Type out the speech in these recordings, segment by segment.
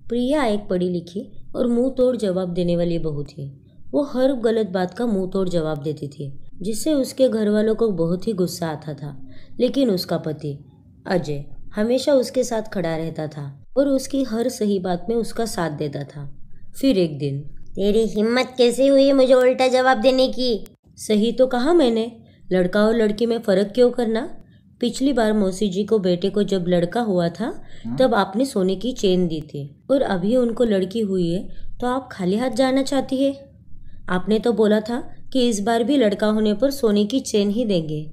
प्रिया एक पढ़ी लिखी और मुंह तोड़ जवाब देने वाली बहू थी। वो हर गलत बात का मुंह तोड़ जवाब देती थी, जिससे उसके घर वालों को बहुत ही गुस्सा आता था। लेकिन उसका पति अजय हमेशा उसके साथ खड़ा रहता था और उसकी हर सही बात में उसका साथ देता था। फिर एक दिन, तेरी हिम्मत कैसे हुई मुझे उल्टा जवाब देने की? सही तो कहा मैंने, लड़का और लड़की में फ़र्क क्यों करना? पिछली बार मौसी जी को बेटे को जब लड़का हुआ था तब आपने सोने की चेन दी थी, और अभी उनको लड़की हुई है तो आप खाली हाथ जाना चाहती है। आपने तो बोला था कि इस बार भी लड़का होने पर सोने की चेन ही देंगे,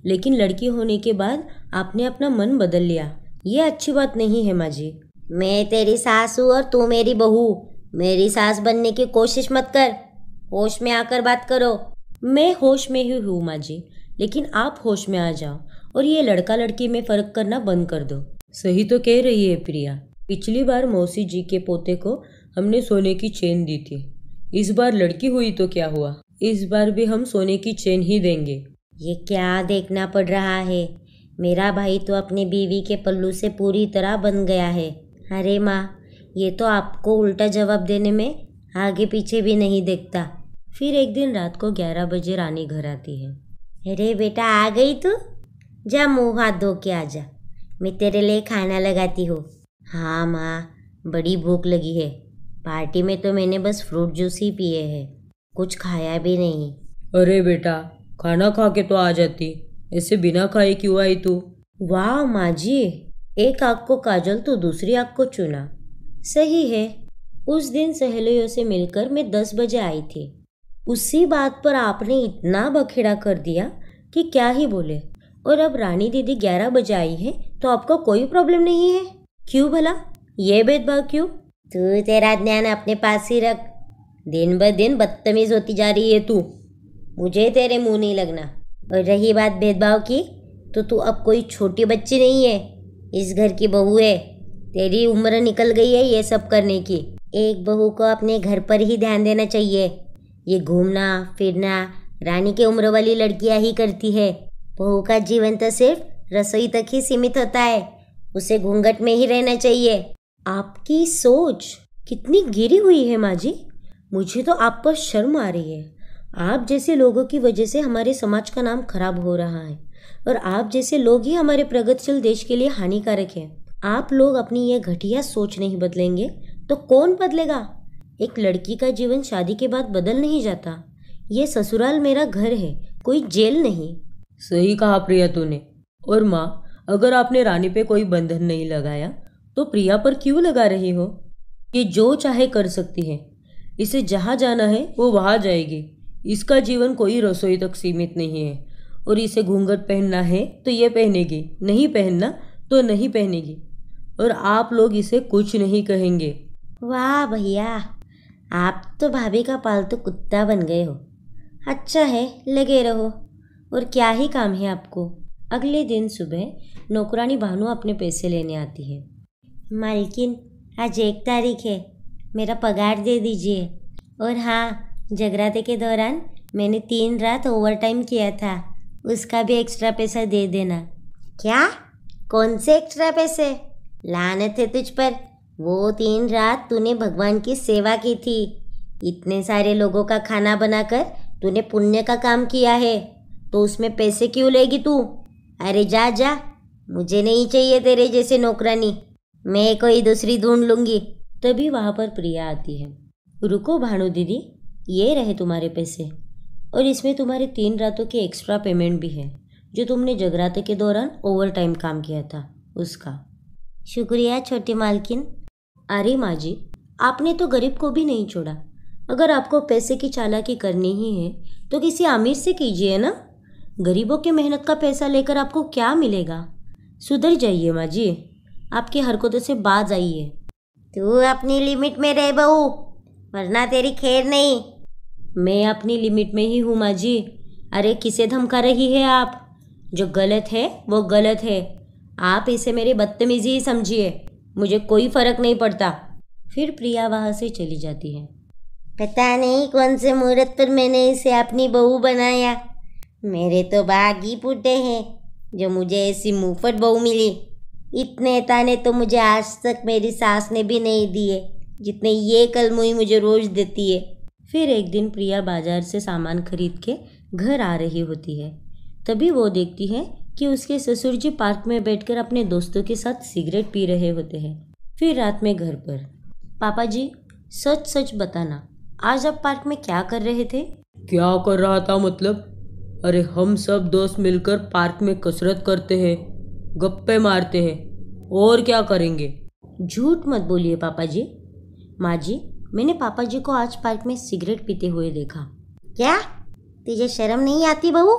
लेकिन लड़की होने के बाद आपने अपना मन बदल लिया। ये अच्छी बात नहीं है माँ जी। मैं तेरी सास हूँ और तू मेरी बहू। मेरी सास बनने की कोशिश मत कर, होश में आकर बात करो। मैं होश में ही हूँ माँ जी, लेकिन आप होश में आ जाओ और ये लड़का लड़की में फ़र्क करना बंद कर दो। सही तो कह रही है प्रिया, पिछली बार मौसी जी के पोते को हमने सोने की चेन दी थी, इस बार लड़की हुई तो क्या हुआ, इस बार भी हम सोने की चेन ही देंगे। ये क्या देखना पड़ रहा है? मेरा भाई तो अपनी बीवी के पल्लू से पूरी तरह बंध गया है। अरे माँ, ये तो आपको उल्टा जवाब देने में आगे पीछे भी नहीं देखता। फिर एक दिन रात को 11 बजे रानी घर आती है। अरे बेटा, आ गई तू? जा मुँह हाथ धो के आ जा, मैं तेरे लिए खाना लगाती हूँ। हाँ माँ, बड़ी भूख लगी है। पार्टी में तो मैंने बस फ्रूट जूस ही पिए हैं, कुछ खाया भी नहीं। अरे बेटा, खाना खा के तो आ जाती, ऐसे बिना खाए क्यों आई तू? वाह माँ जी, एक आँख को काजल तो दूसरी आँख को चूना। सही है, उस दिन सहेलियों से मिलकर मैं 10 बजे आई थी। उसी बात पर आपने इतना बखेड़ा कर दिया कि क्या ही बोले। और अब रानी दीदी 11 बजे आई है तो आपको कोई प्रॉब्लम नहीं है? क्यों भला, ये भेदभाव क्यों? तू तेरा ज्ञान अपने पास ही रख। दिन ब दिन बदतमीज होती जा रही है तू, मुझे तेरे मुंह नहीं लगना। और रही बात भेदभाव की, तो तू अब कोई छोटी बच्ची नहीं है, इस घर की बहू है। तेरी उम्र निकल गई है ये सब करने की। एक बहू को अपने घर पर ही ध्यान देना चाहिए। ये घूमना फिरना रानी के उम्र वाली लड़कियां ही करती है। बहू का जीवन तो सिर्फ रसोई तक ही सीमित होता है, उसे घूंघट में ही रहना चाहिए। आपकी सोच कितनी गिरी हुई है माँ जी, मुझे तो आप पर शर्म आ रही है। आप जैसे लोगों की वजह से हमारे समाज का नाम खराब हो रहा है, और आप जैसे लोग ही हमारे प्रगतिशील देश के लिए हानिकारक हैं। आप लोग अपनी ये घटिया सोच नहीं बदलेंगे तो कौन बदलेगा? एक लड़की का जीवन शादी के बाद बदल नहीं जाता। ये ससुराल मेरा घर है, कोई जेल नहीं। सही कहा प्रिया तूने। और माँ, अगर आपने रानी पे कोई बंधन नहीं लगाया तो प्रिया पर क्यों लगा रही हो? ये जो चाहे कर सकती है, इसे जहाँ जाना है वो वहाँ जाएगी। इसका जीवन कोई रसोई तक सीमित नहीं है, और इसे घूंघट पहनना है तो ये पहनेगी, नहीं पहनना तो नहीं पहनेगी, और आप लोग इसे कुछ नहीं कहेंगे। वाह भैया, आप तो भाभी का पालतू कुत्ता बन गए हो। अच्छा है, लगे रहो। और क्या ही काम है आपको? अगले दिन सुबह नौकरानी भानु अपने पैसे लेने आती है। मालकिन, आज 1 तारीख है, मेरा पगार दे दीजिए। और हाँ, जगराते के दौरान मैंने 3 रात ओवर टाइम किया था, उसका भी एक्स्ट्रा पैसा दे देना। क्या? कौन से एक्स्ट्रा पैसे? लानत है तुझ पर। वो 3 रात तूने भगवान की सेवा की थी। इतने सारे लोगों का खाना बनाकर तूने पुण्य का काम किया है, तो उसमें पैसे क्यों लेगी तू? अरे जा जा, मुझे नहीं चाहिए तेरे जैसे नौकरानी, मैं कोई दूसरी ढूंढ लूँगी। तभी वहाँ पर प्रिया आती है। रुको भानु दीदी, ये रहे तुम्हारे पैसे, और इसमें तुम्हारे 3 रातों की एक्स्ट्रा पेमेंट भी है, जो तुमने जगराते के दौरान ओवर टाइम काम किया था उसका। शुक्रिया छोटी मालकिन। अरे माँ जी, आपने तो गरीब को भी नहीं छोड़ा। अगर आपको पैसे की चालाकी करनी ही है तो किसी अमीर से कीजिए ना। गरीबों के मेहनत का पैसा लेकर आपको क्या मिलेगा? सुधर जाइए माँ जी, आपकी हरकतों से बाज आइए। तू अपनी लिमिट में रह बहू, वरना तेरी खैर नहीं। मैं अपनी लिमिट में ही हूँ माँ जी। अरे किसे धमका रही है आप? जो गलत है वो गलत है, आप इसे मेरी बदतमीजी ही समझिए, मुझे कोई फर्क नहीं पड़ता। फिर प्रिया वहाँ से चली जाती है। पता नहीं कौन से मुहूर्त पर मैंने इसे अपनी बहू बनाया। मेरे तो भाग ही फूटे हैं जो मुझे ऐसी मुफ्त बहू मिली। इतने ताने तो मुझे आज तक मेरी सास ने भी नहीं दिए जितने ये कलमुई मुझे रोज देती है। फिर एक दिन प्रिया बाजार से सामान खरीद के घर आ रही होती है। तभी वो देखती है कि उसके ससुर जी पार्क में बैठकर अपने दोस्तों के साथ सिगरेट पी रहे होते हैं। फिर रात में घर पर, पापा जी सच सच बताना, आज आप पार्क में क्या कर रहे थे? क्या कर रहा था मतलब? अरे हम सब दोस्त मिलकर पार्क में कसरत करते हैं, गप्पे मारते हैं, और क्या करेंगे। झूठ मत बोलिए पापा जी। माँ जी, मैंने पापा जी को आज पार्क में सिगरेट पीते हुए देखा। क्या तुझे शर्म नहीं आती बहू,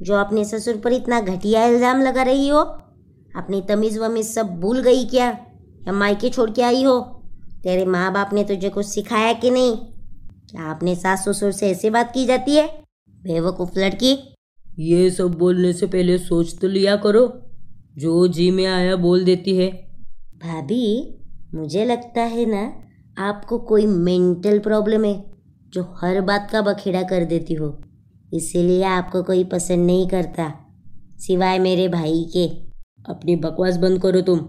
जो अपने ससुर पर इतना घटिया इल्ज़ाम लगा रही हो? अपनी तमीज़ वमीज़ सब भूल गई क्या, या मायके छोड़ के आई हो? तेरे माँ बाप ने तुझे कुछ सिखाया कि नहीं? क्या अपने सास ससुर से ऐसी बात की जाती है, बेवकूफ़ लड़की? ये सब बोलने से पहले सोच तो लिया करो, जो जी में आया बोल देती है। भाभी, मुझे लगता है ना आपको कोई मेंटल प्रॉब्लम है, जो हर बात का बखेड़ा कर देती हो, इसीलिए आपको कोई पसंद नहीं करता सिवाय मेरे भाई के। अपनी बकवास बंद करो तुम।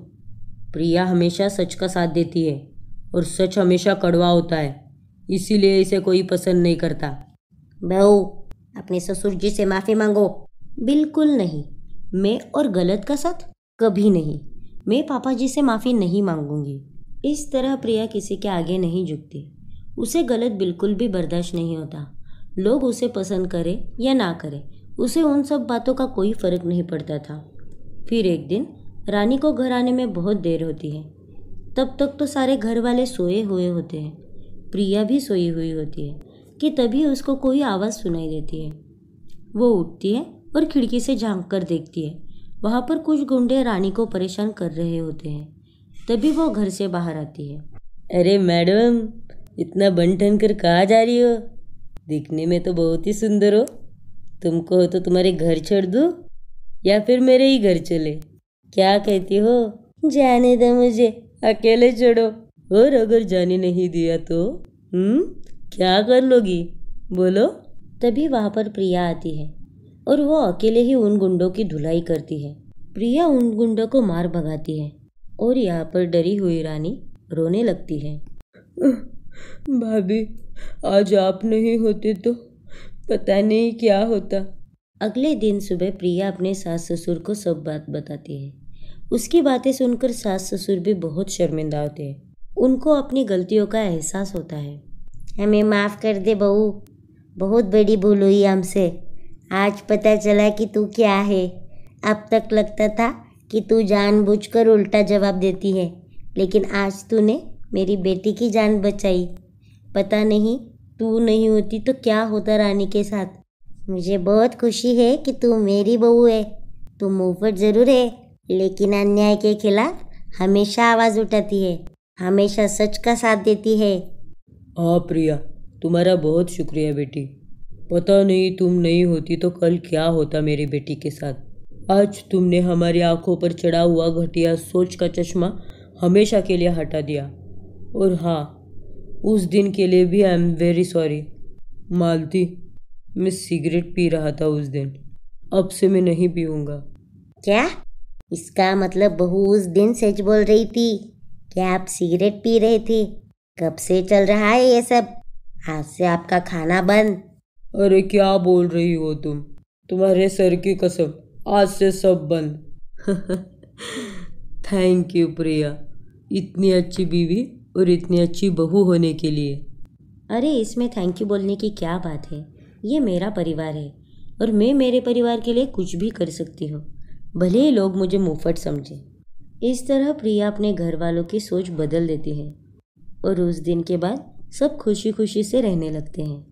प्रिया हमेशा सच का साथ देती है, और सच हमेशा कड़वा होता है, इसीलिए इसे कोई पसंद नहीं करता। बहू, अपने ससुर जी से माफ़ी मांगो। बिल्कुल नहीं, मैं और गलत का साथ कभी नहीं। मैं पापा जी से माफ़ी नहीं मांगूंगी। इस तरह प्रिया किसी के आगे नहीं झुकती। उसे गलत बिल्कुल भी बर्दाश्त नहीं होता। लोग उसे पसंद करें या ना करें, उसे उन सब बातों का कोई फ़र्क नहीं पड़ता था। फिर एक दिन रानी को घर आने में बहुत देर होती है। तब तक तो सारे घर वाले सोए हुए होते हैं। प्रिया भी सोई हुई होती है कि तभी उसको कोई आवाज़ सुनाई देती है। वो उठती है और खिड़की से झांक कर देखती है। वहाँ पर कुछ गुंडे रानी को परेशान कर रहे होते हैं। तभी वो घर से बाहर आती है। अरे मैडम, इतना बन ठन कर कहाँ जा रही हो? दिखने में तो बहुत ही सुंदर हो। तुमको हो तो तुम्हारे घर छोड़ दूँ या फिर मेरे ही घर चले? क्या कहती हो? जाने दो मुझे, अकेले छोड़ो। और अगर जाने नहीं दिया तो क्या कर लोगी, बोलो? तभी वहाँ पर प्रिया आती है और वो अकेले ही उन गुंडों की धुलाई करती है। प्रिया उन गुंडों को मार भगाती है और यहाँ पर डरी हुई रानी रोने लगती है। भाभी, आज आप नहीं होते तो पता नहीं क्या होता। अगले दिन सुबह प्रिया अपने सास ससुर को सब बात बताती है। उसकी बातें सुनकर सास ससुर भी बहुत शर्मिंदा होते हैं। उनको अपनी गलतियों का एहसास होता है। हमें माफ़ कर दे बहू, बहुत बड़ी भूल हुई हमसे। आज पता चला कि तू क्या है। अब तक लगता था कि तू जानबूझकर उल्टा जवाब देती है, लेकिन आज तूने मेरी बेटी की जान बचाई। पता नहीं तू नहीं होती तो क्या होता रानी के साथ। मुझे बहुत खुशी है कि तू मेरी बहू है। तू मुंहफट ज़रूर है, लेकिन अन्याय के खिलाफ हमेशा आवाज़ उठाती है, हमेशा सच का साथ देती है। हाँ प्रिया, तुम्हारा बहुत शुक्रिया बेटी। पता नहीं तुम नहीं होती तो कल क्या होता मेरी बेटी के साथ। आज तुमने हमारी आंखों पर चढ़ा हुआ घटिया सोच का चश्मा हमेशा के लिए हटा दिया। और हाँ, उस दिन के लिए भी आई एम वेरी सॉरी। मालती, मैं सिगरेट पी रहा था उस दिन, अब से मैं नहीं पीऊँगा। क्या? इसका मतलब बहू उस दिन सच बोल रही थी? क्या आप सिगरेट पी रहे थे? कब से चल रहा है ये सब? आज से आपका खाना बंद। अरे क्या बोल रही हो तुम? तुम्हारे सर की कसम, आज से सब बंद। थैंक यू प्रिया, इतनी अच्छी बीवी और इतनी अच्छी बहू होने के लिए। अरे इसमें थैंक यू बोलने की क्या बात है? ये मेरा परिवार है और मैं मेरे परिवार के लिए कुछ भी कर सकती हूँ, भले ही लोग मुझे मुफ्त समझें। इस तरह प्रिया अपने घर वालों की सोच बदल देती है और उस दिन के बाद सब खुशी खुशी से रहने लगते हैं।